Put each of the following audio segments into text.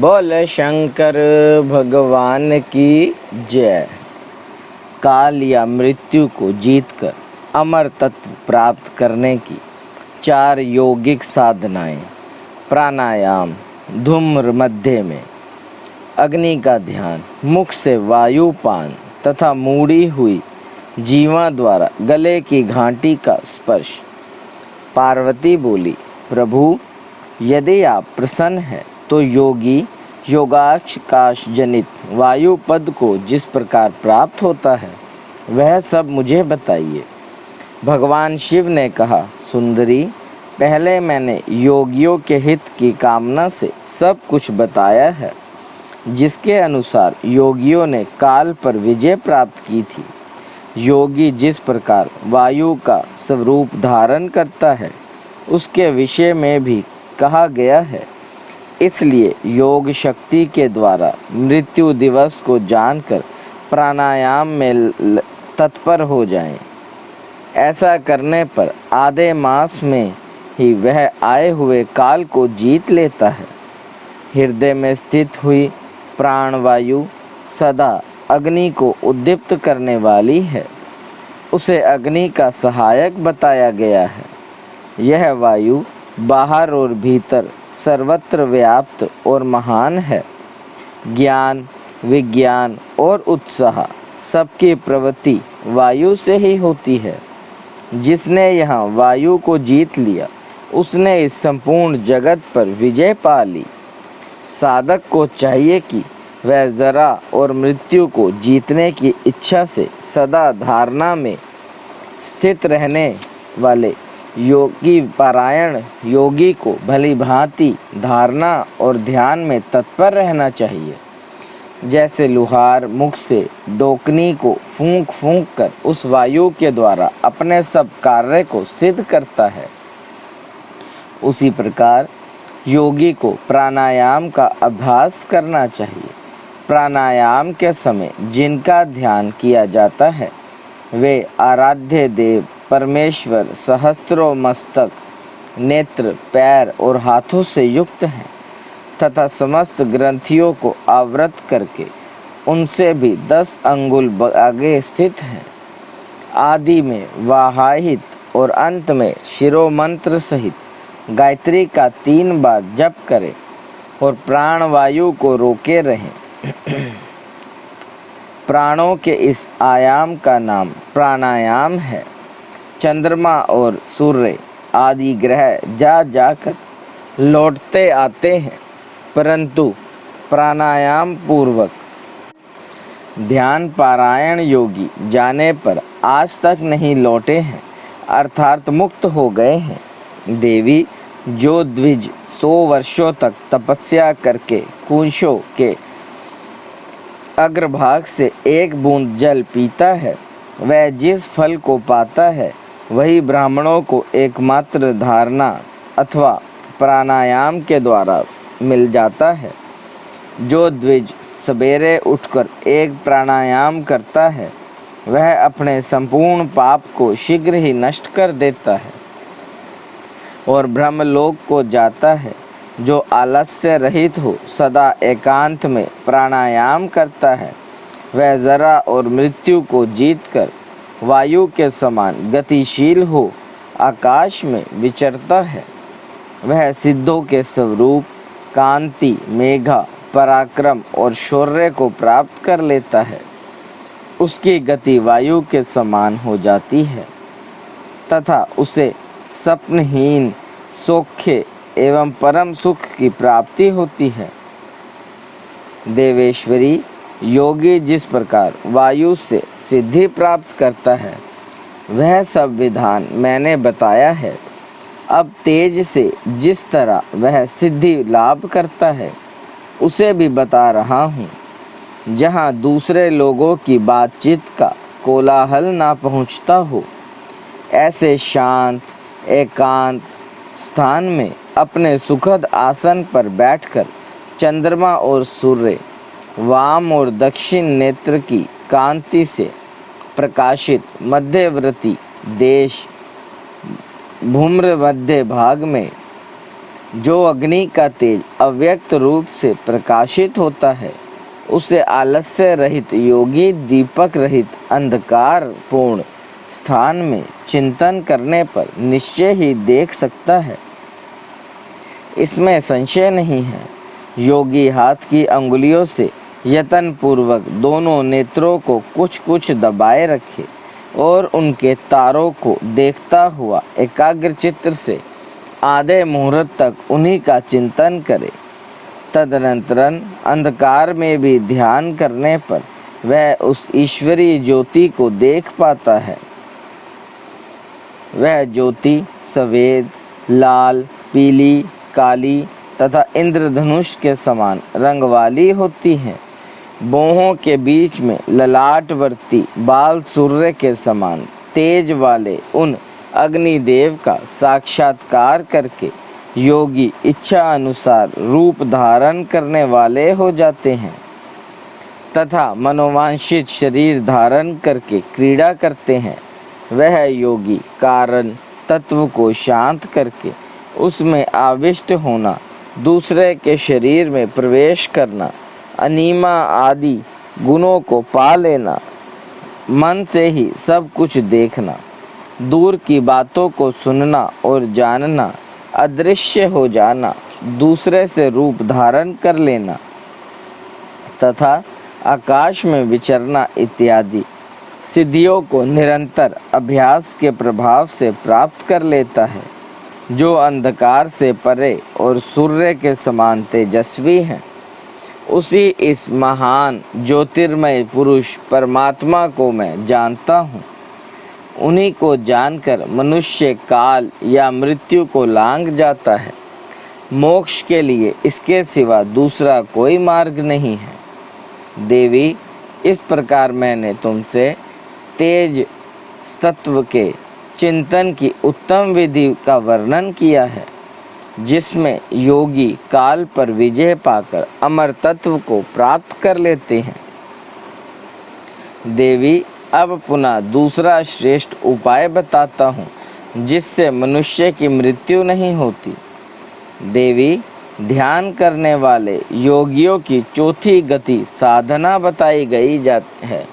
बोल शंकर भगवान की जय। काल या मृत्यु को जीतकर अमर तत्व प्राप्त करने की 4 योगिक साधनाएं। प्राणायाम, धूम्र मध्य में अग्नि का ध्यान, मुख से वायुपान तथा मूड़ी हुई जीवा द्वारा गले की घाटी का स्पर्श। पार्वती बोली, प्रभु यदि आप प्रसन्न हैं तो योगी योगाकाश जनित वायु पद को जिस प्रकार प्राप्त होता है वह सब मुझे बताइए। भगवान शिव ने कहा, सुंदरी, पहले मैंने योगियों के हित की कामना से सब कुछ बताया है, जिसके अनुसार योगियों ने काल पर विजय प्राप्त की थी। योगी जिस प्रकार वायु का स्वरूप धारण करता है उसके विषय में भी कहा गया है। इसलिए योग शक्ति के द्वारा मृत्यु दिवस को जानकर प्राणायाम में तत्पर हो जाएं। ऐसा करने पर आधे मास में ही वह आए हुए काल को जीत लेता है। हृदय में स्थित हुई प्राणवायु सदा अग्नि को उद्दीप्त करने वाली है। उसे अग्नि का सहायक बताया गया है। यह वायु बाहर और भीतर सर्वत्र व्याप्त और महान है। ज्ञान, विज्ञान और उत्साह सबकी प्रवृत्ति वायु से ही होती है। जिसने यहाँ वायु को जीत लिया उसने इस संपूर्ण जगत पर विजय पा ली। साधक को चाहिए कि वह जरा और मृत्यु को जीतने की इच्छा से सदा धारणा में स्थित रहने वाले योगी पारायण योगी को भली भांति धारणा और ध्यान में तत्पर रहना चाहिए। जैसे लुहार मुख से डोकनी को फूंक फूंक कर उस वायु के द्वारा अपने सब कार्य को सिद्ध करता है, उसी प्रकार योगी को प्राणायाम का अभ्यास करना चाहिए। प्राणायाम के समय जिनका ध्यान किया जाता है वे आराध्य देव परमेश्वर सहस्त्रों मस्तक, नेत्र, पैर और हाथों से युक्त हैं तथा समस्त ग्रंथियों को आवृत करके उनसे भी 10 अंगुल आगे स्थित हैं। आदि में वाहाहित और अंत में शिरोमंत्र सहित गायत्री का 3 बार जप करें और प्राणवायु को रोके रहें। प्राणों के इस आयाम का नाम प्राणायाम है। चंद्रमा और सूर्य आदि ग्रह जा जाकर लौटते आते हैं, परंतु प्राणायाम पूर्वक ध्यान पारायण योगी जाने पर आज तक नहीं लौटे हैं, अर्थात मुक्त हो गए हैं। देवी, जो द्विज 100 वर्षों तक तपस्या करके कुंशों के अग्रभाग से एक बूंद जल पीता है, वह जिस फल को पाता है वही ब्राह्मणों को एकमात्र धारणा अथवा प्राणायाम के द्वारा मिल जाता है। जो द्विज सवेरे उठकर एक प्राणायाम करता है वह अपने संपूर्ण पाप को शीघ्र ही नष्ट कर देता है और ब्रह्मलोक को जाता है। जो आलस्य रहित हो सदा एकांत में प्राणायाम करता है वह जरा और मृत्यु को जीतकर वायु के समान गतिशील हो आकाश में विचरता है। वह सिद्धों के स्वरूप, कांति, मेघा, पराक्रम और शौर्य को प्राप्त कर लेता है। उसकी गति वायु के समान हो जाती है तथा उसे स्वप्नहीन सौख्य एवं परम सुख की प्राप्ति होती है। देवेश्वरी, योगी जिस प्रकार वायु से सिद्धि प्राप्त करता है वह सब विधान मैंने बताया है। अब तेज से जिस तरह वह सिद्धि लाभ करता है उसे भी बता रहा हूँ। जहाँ दूसरे लोगों की बातचीत का कोलाहल ना पहुँचता हो, ऐसे शांत एकांत स्थान में अपने सुखद आसन पर बैठकर चंद्रमा और सूर्य वाम और दक्षिण नेत्र की कांति से प्रकाशित मध्यवर्ती देश भूम्र मध्य भाग में जो अग्नि का तेज अव्यक्त रूप से प्रकाशित होता है, उसे आलस्य रहित योगी दीपक रहित अंधकार पूर्ण स्थान में चिंतन करने पर निश्चय ही देख सकता है, इसमें संशय नहीं है। योगी हाथ की अंगुलियों से यत्न पूर्वक दोनों नेत्रों को कुछ कुछ दबाए रखे और उनके तारों को देखता हुआ एकाग्र चित्त से आधे मुहूर्त तक उन्हीं का चिंतन करे। तदनंतरन अंधकार में भी ध्यान करने पर वह उस ईश्वरीय ज्योति को देख पाता है। वह ज्योति सफ़ेद, लाल, पीली, काली तथा इंद्रधनुष के समान रंग वाली होती है। बाहों के बीच में ललाटवर्ती बाल सूर्य के समान तेज वाले उन अग्निदेव का साक्षात्कार करके योगी इच्छा अनुसार रूप धारण करने वाले हो जाते हैं तथा मनोवांछित शरीर धारण करके क्रीड़ा करते हैं। वह योगी कारण तत्व को शांत करके उसमें आविष्ट होना, दूसरे के शरीर में प्रवेश करना, अनीमा आदि गुणों को पा लेना, मन से ही सब कुछ देखना, दूर की बातों को सुनना और जानना, अदृश्य हो जाना, दूसरे से रूप धारण कर लेना तथा आकाश में विचरना इत्यादि सिद्धियों को निरंतर अभ्यास के प्रभाव से प्राप्त कर लेता है। जो अंधकार से परे और सूर्य के समान तेजस्वी हैं, उसी इस महान ज्योतिर्मय पुरुष परमात्मा को मैं जानता हूँ। उन्हीं को जानकर मनुष्य काल या मृत्यु को लांघ जाता है। मोक्ष के लिए इसके सिवा दूसरा कोई मार्ग नहीं है। देवी, इस प्रकार मैंने तुमसे तेज तत्व के चिंतन की उत्तम विधि का वर्णन किया है, जिसमें योगी काल पर विजय पाकर अमर तत्व को प्राप्त कर लेते हैं। देवी, अब पुनः दूसरा श्रेष्ठ उपाय बताता हूँ, जिससे मनुष्य की मृत्यु नहीं होती। देवी, ध्यान करने वाले योगियों की चौथी गति साधना बताई गई जाती है।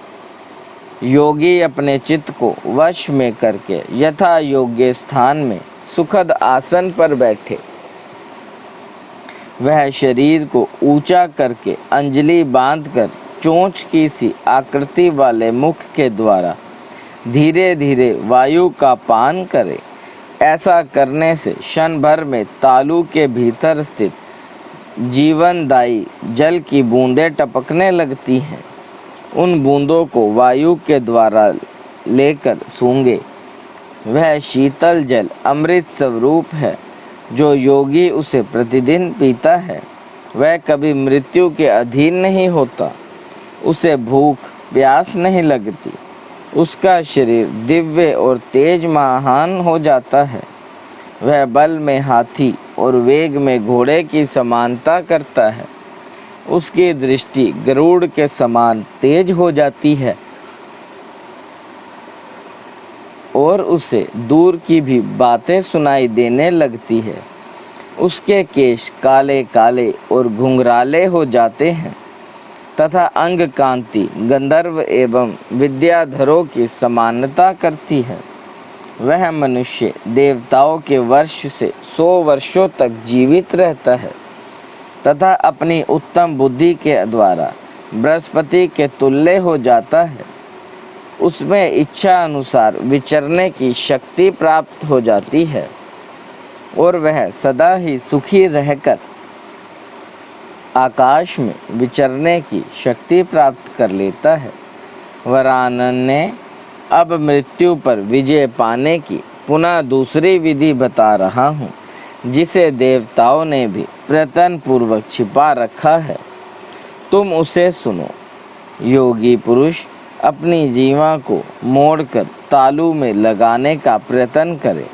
योगी अपने चित्त को वश में करके यथा योग्य स्थान में सुखद आसन पर बैठे। वह शरीर को ऊंचा करके अंजलि बांधकर चोंच की सी आकृति वाले मुख के द्वारा धीरे धीरे वायु का पान करे। ऐसा करने से क्षण भर में तालू के भीतर स्थित जीवनदायी जल की बूंदें टपकने लगती हैं। उन बूंदों को वायु के द्वारा लेकर सूंघे। वह शीतल जल अमृत स्वरूप है। जो योगी उसे प्रतिदिन पीता है, वह कभी मृत्यु के अधीन नहीं होता। उसे भूख प्यास नहीं लगती। उसका शरीर दिव्य और तेज महान हो जाता है। वह बल में हाथी और वेग में घोड़े की समानता करता है। उसकी दृष्टि गरुड़ के समान तेज हो जाती है और उसे दूर की भी बातें सुनाई देने लगती है। उसके केश काले काले और घुंघराले हो जाते हैं तथा अंग कांति गंधर्व एवं विद्याधरों की समानता करती है। वह मनुष्य देवताओं के वर्ष से 100 वर्षों तक जीवित रहता है तथा अपनी उत्तम बुद्धि के द्वारा बृहस्पति के तुल्य हो जाता है। उसमें इच्छा अनुसार विचरने की शक्ति प्राप्त हो जाती है और वह सदा ही सुखी रहकर आकाश में विचरने की शक्ति प्राप्त कर लेता है। वरानन ने अब मृत्यु पर विजय पाने की पुनः दूसरी विधि बता रहा हूँ, जिसे देवताओं ने भी प्रयत्न पूर्वक छिपा रखा है। तुम उसे सुनो। योगी पुरुष अपनी जीवा को मोड़कर तालू में लगाने का प्रयत्न करे।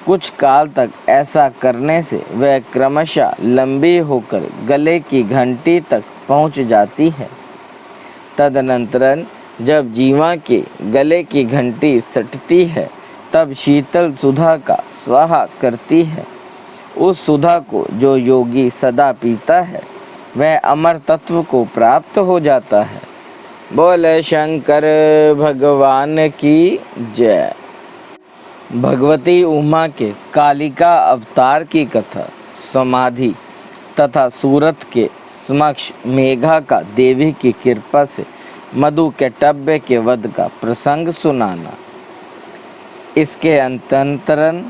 कुछ काल तक ऐसा करने से वह क्रमशः लंबी होकर गले की घंटी तक पहुंच जाती है। तदनंतर जब जीवा के गले की घंटी सटती है, तब शीतल सुधा का स्वाहा करती है। उस सुधा को जो योगी सदा पीता है वह अमर तत्व को प्राप्त हो जाता है। बोले शंकर भगवान की जय। भगवती उमा के कालिका अवतार की कथा समाधि तथा सूरत के समक्ष मेघा का देवी की कृपा से मधु कैटव्य के वध का प्रसंग सुनाना। इसके अंतरन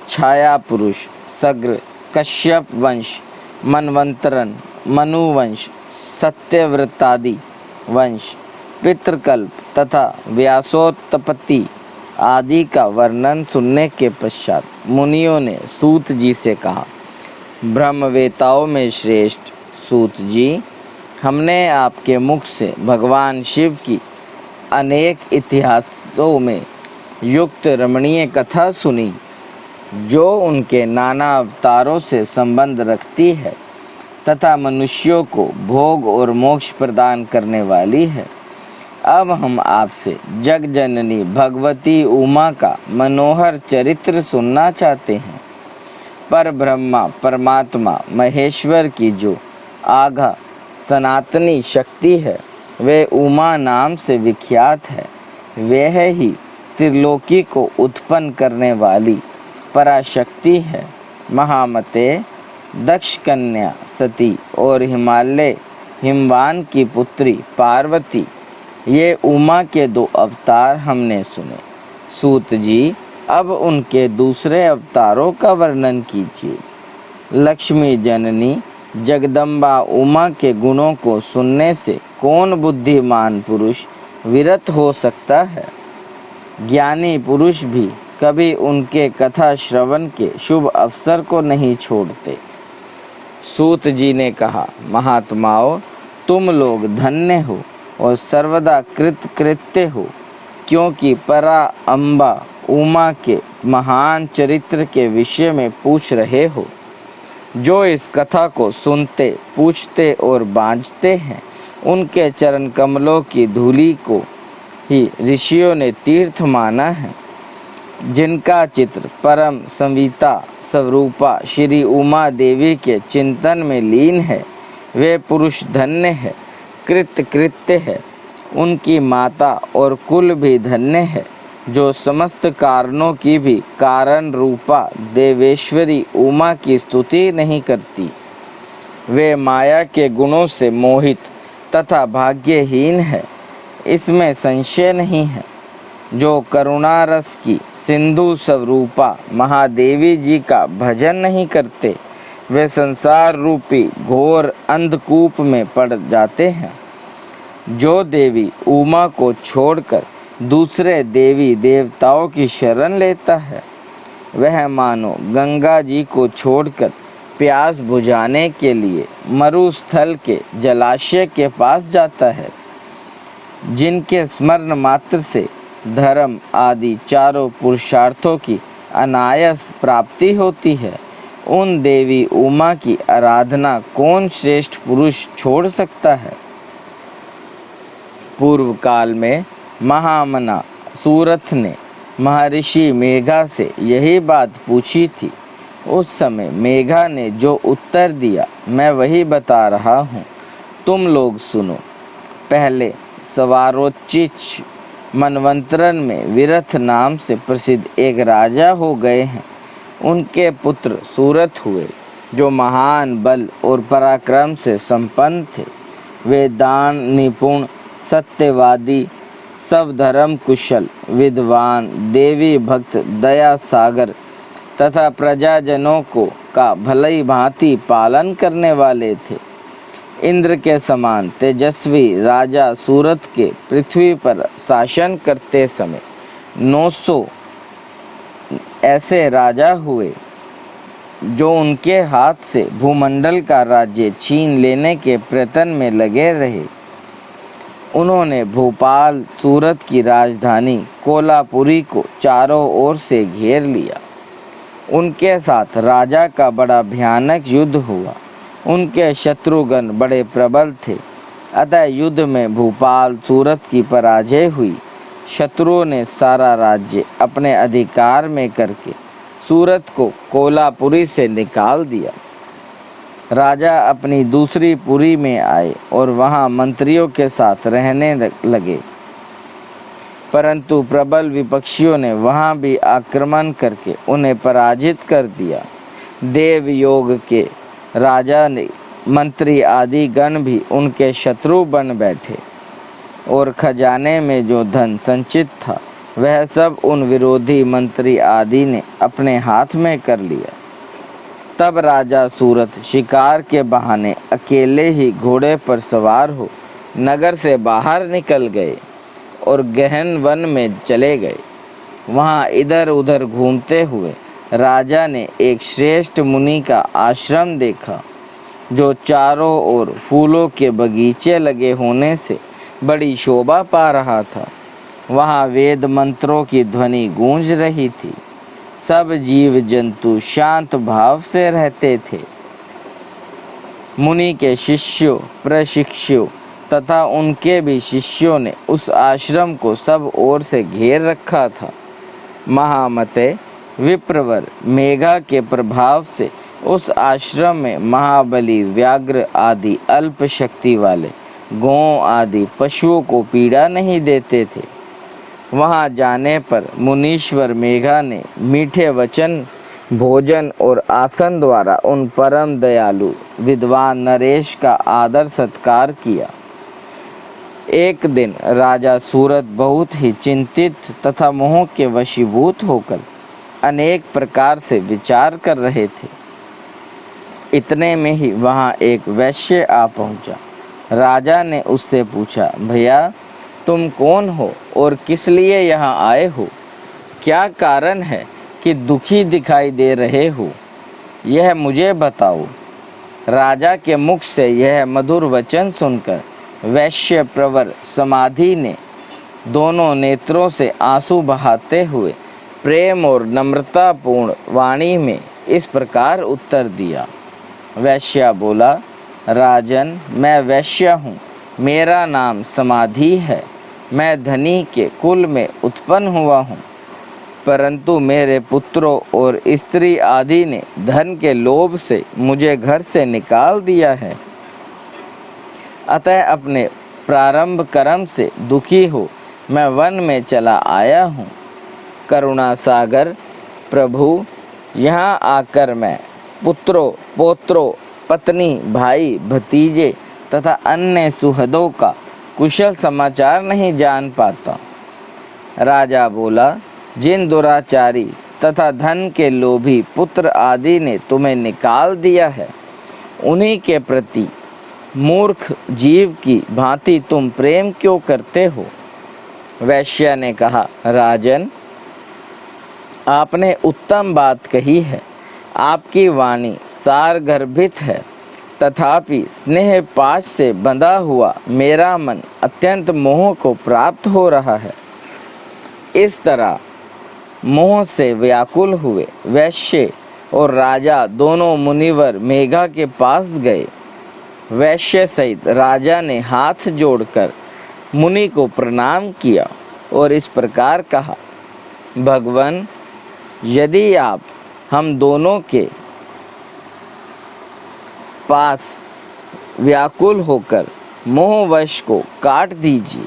छाया पुरुष सग्र कश्यप वंश मनवंतरन मनुवंश सत्यव्रतादि वंश पितृकल्प तथा व्यासोत्पत्ति आदि का वर्णन सुनने के पश्चात मुनियों ने सूत जी से कहा, ब्रह्मवेताओं में श्रेष्ठ सूत जी, हमने आपके मुख से भगवान शिव की अनेक इतिहासों में युक्त रमणीय कथा सुनी जो उनके नाना अवतारों से संबंध रखती है तथा मनुष्यों को भोग और मोक्ष प्रदान करने वाली है। अब हम आपसे जगजननी भगवती उमा का मनोहर चरित्र सुनना चाहते हैं। पर ब्रह्मा परमात्मा महेश्वर की जो आघा सनातनी शक्ति है वे उमा नाम से विख्यात है। वह ही त्रिलोकी को उत्पन्न करने वाली पराशक्ति है। महामते दक्ष कन्या सती और हिमालय हिमवान की पुत्री पार्वती ये उमा के 2 अवतार हमने सुने। सूत जी, अब उनके दूसरे अवतारों का वर्णन कीजिए। लक्ष्मी जननी जगदम्बा उमा के गुणों को सुनने से कौन बुद्धिमान पुरुष विरत हो सकता है। ज्ञानी पुरुष भी कभी उनके कथा श्रवण के शुभ अवसर को नहीं छोड़ते। सूत जी ने कहा, महात्माओं, तुम लोग धन्य हो और सर्वदा कृतकृत्य हो, क्योंकि परा अम्बा उमा के महान चरित्र के विषय में पूछ रहे हो। जो इस कथा को सुनते, पूछते और बाँचते हैं, उनके चरण कमलों की धूलि को ही ऋषियों ने तीर्थ माना है। जिनका चित्र परम संविता स्वरूपा श्री उमा देवी के चिंतन में लीन है, वे पुरुष धन्य है, कृतकृत्य है। उनकी माता और कुल भी धन्य है, जो समस्त कारणों की भी कारण रूपा देवेश्वरी उमा की स्तुति नहीं करती। वे माया के गुणों से मोहित तथा भाग्यहीन है, इसमें संशय नहीं है। जो करुणा रस की सिंधु स्वरूपा महादेवी जी का भजन नहीं करते, वे संसार रूपी घोर अंधकूप में पड़ जाते हैं। जो देवी उमा को छोड़कर दूसरे देवी देवताओं की शरण लेता है, वह मानो गंगा जी को छोड़कर प्यास बुझाने के लिए मरुस्थल के जलाशय के पास जाता है। जिनके स्मरण मात्र से धर्म आदि चारों पुरुषार्थों की अनायास प्राप्ति होती है, उन देवी उमा की आराधना कौन श्रेष्ठ पुरुष छोड़ सकता है। पूर्व काल में महामना सूरथ ने महर्षि मेघा से यही बात पूछी थी। उस समय मेघा ने जो उत्तर दिया मैं वही बता रहा हूँ, तुम लोग सुनो। पहले सवारोचिच मनवंतरन में विरथ नाम से प्रसिद्ध एक राजा हो गए हैं। उनके पुत्र सूरथ हुए, जो महान बल और पराक्रम से संपन्न थे। वे दान निपुण, सत्यवादी, सब धर्म कुशल, विद्वान, देवी भक्त, दया सागर तथा प्रजाजनों को का भली भांति पालन करने वाले थे। इंद्र के समान तेजस्वी राजा सूरत के पृथ्वी पर शासन करते समय 900 ऐसे राजा हुए जो उनके हाथ से भूमंडल का राज्य छीन लेने के प्रयत्न में लगे रहे। उन्होंने भोपाल सूरत की राजधानी कोल्हापुरी को चारों ओर से घेर लिया। उनके साथ राजा का बड़ा भयानक युद्ध हुआ। उनके शत्रुगण बड़े प्रबल थे, अतः युद्ध में भोपाल सूरत की पराजय हुई। शत्रुओं ने सारा राज्य अपने अधिकार में करके सूरत को कोलापुरी से निकाल दिया। राजा अपनी दूसरी पुरी में आए और वहाँ मंत्रियों के साथ रहने लगे, परंतु प्रबल विपक्षियों ने वहाँ भी आक्रमण करके उन्हें पराजित कर दिया। देवयोग के राजा ने मंत्री आदि गण भी उनके शत्रु बन बैठे और खजाने में जो धन संचित था वह सब उन विरोधी मंत्री आदि ने अपने हाथ में कर लिया। तब राजा सूरत शिकार के बहाने अकेले ही घोड़े पर सवार हो नगर से बाहर निकल गए और गहन वन में चले गए। वहाँ इधर उधर घूमते हुए राजा ने एक श्रेष्ठ मुनि का आश्रम देखा, जो चारों ओर फूलों के बगीचे लगे होने से बड़ी शोभा पा रहा था। वहाँ वेद मंत्रों की ध्वनि गूंज रही थी। सब जीव जंतु शांत भाव से रहते थे। मुनि के शिष्यों, प्रशिष्यों तथा उनके भी शिष्यों ने उस आश्रम को सब ओर से घेर रखा था। महामते विप्रवर मेघा के प्रभाव से उस आश्रम में महाबली व्याघ्र आदि अल्प शक्ति वाले गौ आदि पशुओं को पीड़ा नहीं देते थे। वहाँ जाने पर मुनीश्वर मेघा ने मीठे वचन, भोजन और आसन द्वारा उन परम दयालु विद्वान नरेश का आदर सत्कार किया। एक दिन राजा सूरत बहुत ही चिंतित तथा मोह के वशीभूत होकर अनेक प्रकार से विचार कर रहे थे। इतने में ही वहाँ एक वैश्य आ पहुँचा। राजा ने उससे पूछा, भैया तुम कौन हो और किस लिए यहाँ आए हो? क्या कारण है कि दुखी दिखाई दे रहे हो? यह मुझे बताओ। राजा के मुख से यह मधुर वचन सुनकर वैश्य प्रवर समाधि ने दोनों नेत्रों से आंसू बहाते हुए प्रेम और नम्रतापूर्ण वाणी में इस प्रकार उत्तर दिया। वैश्य बोला, राजन मैं वैश्य हूँ, मेरा नाम समाधि है। मैं धनी के कुल में उत्पन्न हुआ हूँ, परंतु मेरे पुत्रों और स्त्री आदि ने धन के लोभ से मुझे घर से निकाल दिया है। अतः अपने प्रारंभ कर्म से दुखी हो मैं वन में चला आया हूँ। करुणा सागर प्रभु, यहाँ आकर मैं पुत्रों, पोत्रों, पत्नी, भाई, भतीजे तथा अन्य सुहृदों का कुशल समाचार नहीं जान पाता। राजा बोला, जिन दुराचारी तथा धन के लोभी पुत्र आदि ने तुम्हें निकाल दिया है, उन्हीं के प्रति मूर्ख जीव की भांति तुम प्रेम क्यों करते हो? वैश्य ने कहा, राजन आपने उत्तम बात कही है। आपकी वाणी सारगर्भित है, तथापि स्नेह पाश से बंधा हुआ मेरा मन अत्यंत मोह को प्राप्त हो रहा है। इस तरह मोह से व्याकुल हुए वैश्य और राजा दोनों मुनिवर मेघा के पास गए। वैश्य सहित राजा ने हाथ जोड़कर मुनि को प्रणाम किया और इस प्रकार कहा, भगवान यदि आप हम दोनों के पास व्याकुल होकर मोहवश को काट दीजिए।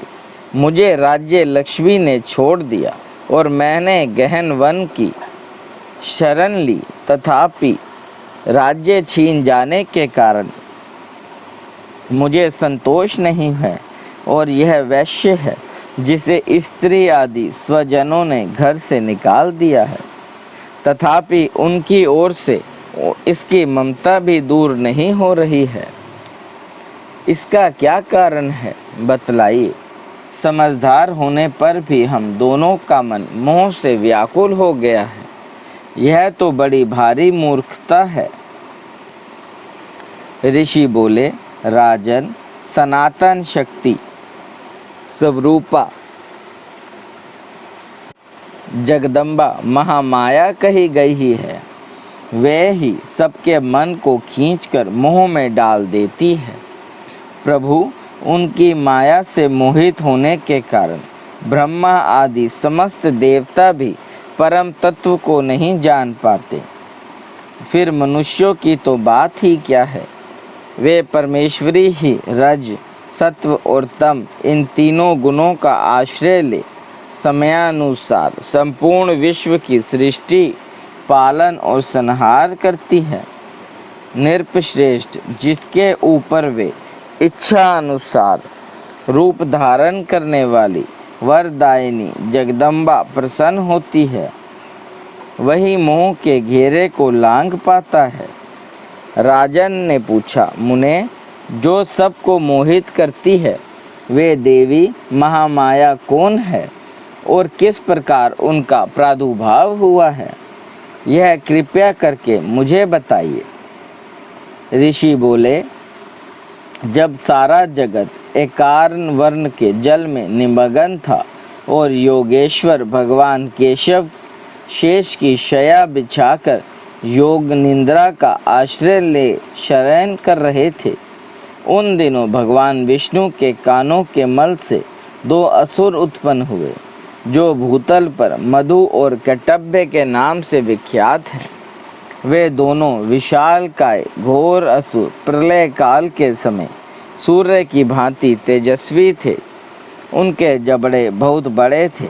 मुझे राज्य लक्ष्मी ने छोड़ दिया और मैंने गहन वन की शरण ली, तथापि राज्य छीन जाने के कारण मुझे संतोष नहीं है। और यह वैश्य है जिसे स्त्री आदि स्वजनों ने घर से निकाल दिया है, तथापि उनकी ओर से इसकी ममता भी दूर नहीं हो रही है। इसका क्या कारण है बतलाइए। समझदार होने पर भी हम दोनों का मन मोह से व्याकुल हो गया है। यह तो बड़ी भारी मूर्खता है। ऋषि बोले, राजन सनातन शक्ति स्वरूपा जगदम्बा महामाया कही गई ही है। वे ही सबके मन को खींचकर मोह में डाल देती है। प्रभु उनकी माया से मोहित होने के कारण ब्रह्मा आदि समस्त देवता भी परम तत्व को नहीं जान पाते, फिर मनुष्यों की तो बात ही क्या है। वे परमेश्वरी ही रज, सत्व और तम इन तीनों गुणों का आश्रय ले समयानुसार संपूर्ण विश्व की सृष्टि, पालन और संहार करती है। नृपश्रेष्ठ, जिसके ऊपर वे इच्छा अनुसार रूप धारण करने वाली वरदायिनी जगदम्बा प्रसन्न होती है, वही मोह के घेरे को लांघ पाता है। राजन ने पूछा, मुने, जो सबको मोहित करती है वे देवी महामाया कौन है और किस प्रकार उनका प्रादुर्भाव हुआ है, यह कृपया करके मुझे बताइए। ऋषि बोले, जब सारा जगत एकार्ण वर्ण के जल में निमग्न था और योगेश्वर भगवान केशव शेष की शया बिछाकर योग निंद्रा का आश्रय ले शयन कर रहे थे, उन दिनों भगवान विष्णु के कानों के मल से दो असुर उत्पन्न हुए, जो भूतल पर मधु और कटब्बे के नाम से विख्यात हैं। वे दोनों विशालकाय घोर असुर प्रलय काल के समय सूर्य की भांति तेजस्वी थे। उनके जबड़े बहुत बड़े थे।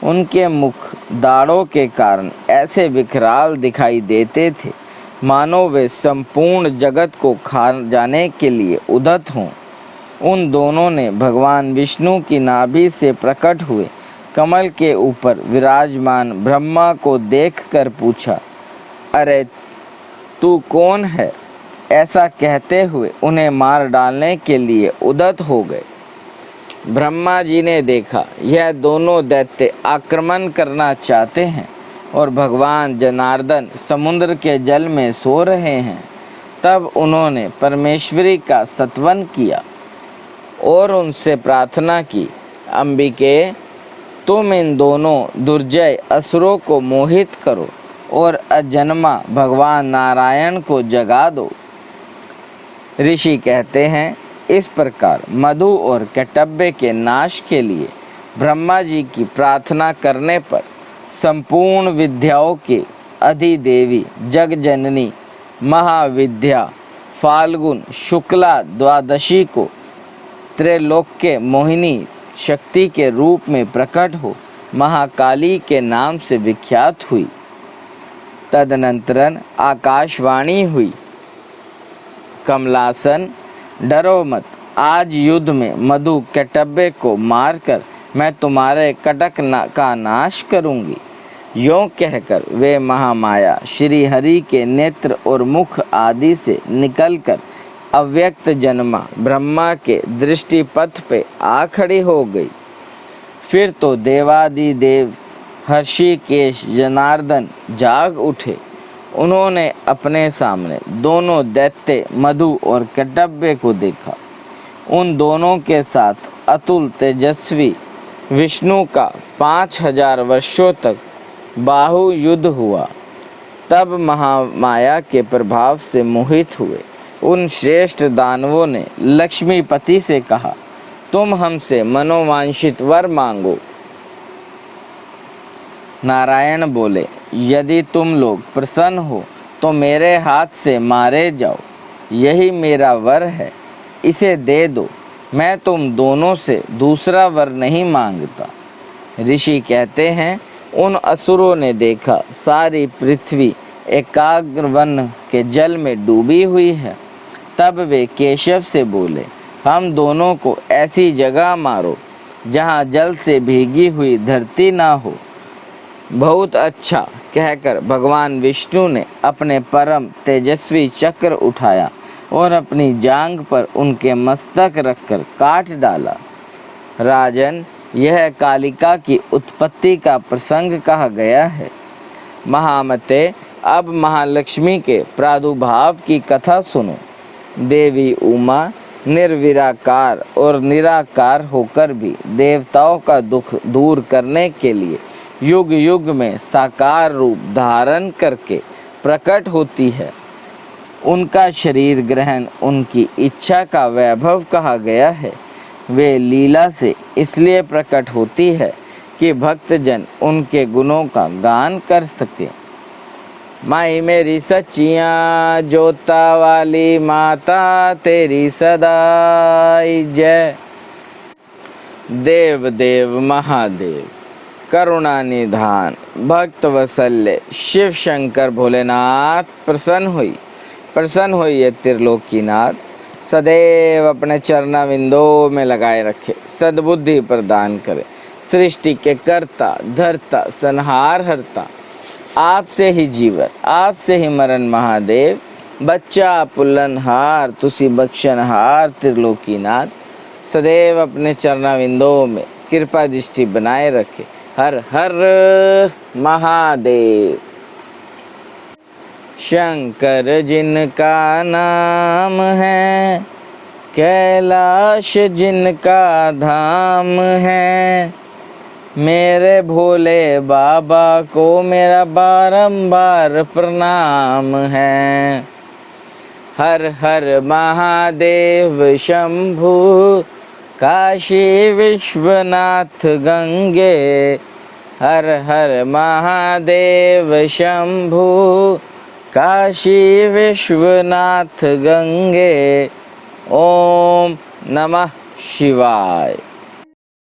उनके मुख दाढ़ों के कारण ऐसे विकराल दिखाई देते थे मानो वे संपूर्ण जगत को खा जाने के लिए उद्यत हों। उन दोनों ने भगवान विष्णु की नाभि से प्रकट हुए कमल के ऊपर विराजमान ब्रह्मा को देखकर पूछा, अरे तू कौन है? ऐसा कहते हुए उन्हें मार डालने के लिए उद्यत हो गए। ब्रह्मा जी ने देखा यह दोनों दैत्य आक्रमण करना चाहते हैं और भगवान जनार्दन समुद्र के जल में सो रहे हैं। तब उन्होंने परमेश्वरी का स्तवन किया और उनसे प्रार्थना की, अंबिके, तुम इन दोनों दुर्जय असुरों को मोहित करो और अजन्मा भगवान नारायण को जगा दो। ऋषि कहते हैं, इस प्रकार मधु और कटब्बे के नाश के लिए ब्रह्मा जी की प्रार्थना करने पर संपूर्ण विद्याओं के अधिदेवी जगजननी महाविद्या फाल्गुन शुक्ला द्वादशी को त्रैलोक्य मोहिनी शक्ति के रूप में प्रकट हो महाकाली के नाम से विख्यात हुई। तदनंतरन आकाशवाणी हुई, कमलासन, डरो मत, आज युद्ध में मधु कटब्बे को मारकर मैं तुम्हारे कटक का नाश करूंगी। यों कहकर वे महामाया श्री हरि के नेत्र और मुख आदि से निकलकर अव्यक्त जन्मा ब्रह्मा के दृष्टिपथ पे आ खड़ी हो गई। फिर तो देवादिदेव हर्षिकेश जनार्दन जाग उठे। उन्होंने अपने सामने दोनों दैत्य मधु और कटब्बे को देखा। उन दोनों के साथ अतुल तेजस्वी विष्णु का 5000 वर्षों तक बाहु युद्ध हुआ। तब महामाया के प्रभाव से मोहित हुए उन श्रेष्ठ दानवों ने लक्ष्मीपति से कहा, तुम हमसे मनोवांछित वर मांगो। नारायण बोले, यदि तुम लोग प्रसन्न हो तो मेरे हाथ से मारे जाओ, यही मेरा वर है, इसे दे दो। मैं तुम दोनों से दूसरा वर नहीं मांगता। ऋषि कहते हैं, उन असुरों ने देखा सारी पृथ्वी एकाग्र वन के जल में डूबी हुई है। तब वे केशव से बोले, हम दोनों को ऐसी जगह मारो जहाँ जल से भीगी हुई धरती ना हो। बहुत अच्छा कहकर भगवान विष्णु ने अपने परम तेजस्वी चक्र उठाया और अपनी जांघ पर उनके मस्तक रखकर काट डाला। राजन, यह कालिका की उत्पत्ति का प्रसंग कहा गया है। महामते, अब महालक्ष्मी के प्रादुर्भाव की कथा सुनो। देवी उमा निर्विराकार और निराकार होकर भी देवताओं का दुख दूर करने के लिए युग युग में साकार रूप धारण करके प्रकट होती है। उनका शरीर ग्रहण उनकी इच्छा का वैभव कहा गया है। वे लीला से इसलिए प्रकट होती है कि भक्तजन उनके गुणों का गान कर सके। माई मेरी सच्चियाँ जोता वाली माता तेरी सदाई जय। देव देव महादेव करुणा निधान भक्त वत्सल्य शिव शंकर भोलेनाथ प्रसन्न हुई ये त्रिलोकीनाथ। सदैव अपने चरणाविंदों में लगाए रखे, सद्बुद्धि प्रदान करे। सृष्टि के कर्ता धर्ता संहार हरता, आपसे ही जीवन आपसे ही मरण महादेव। बच्चा पुल्लनहार तुसी बख्शनहार त्रिलोकीनाथ। सदैव अपने चरणाविंदों में कृपा दृष्टि बनाए रखे। हर हर महादेव। शंकर जिनका नाम है, कैलाश जिनका धाम है। मेरे भोले बाबा को मेरा बारंबार प्रणाम है। हर हर महादेव शंभु काशी विश्वनाथ गंगे। हर हर महादेव शंभु काशी विश्वनाथ गंगे। ओम नमः शिवाय।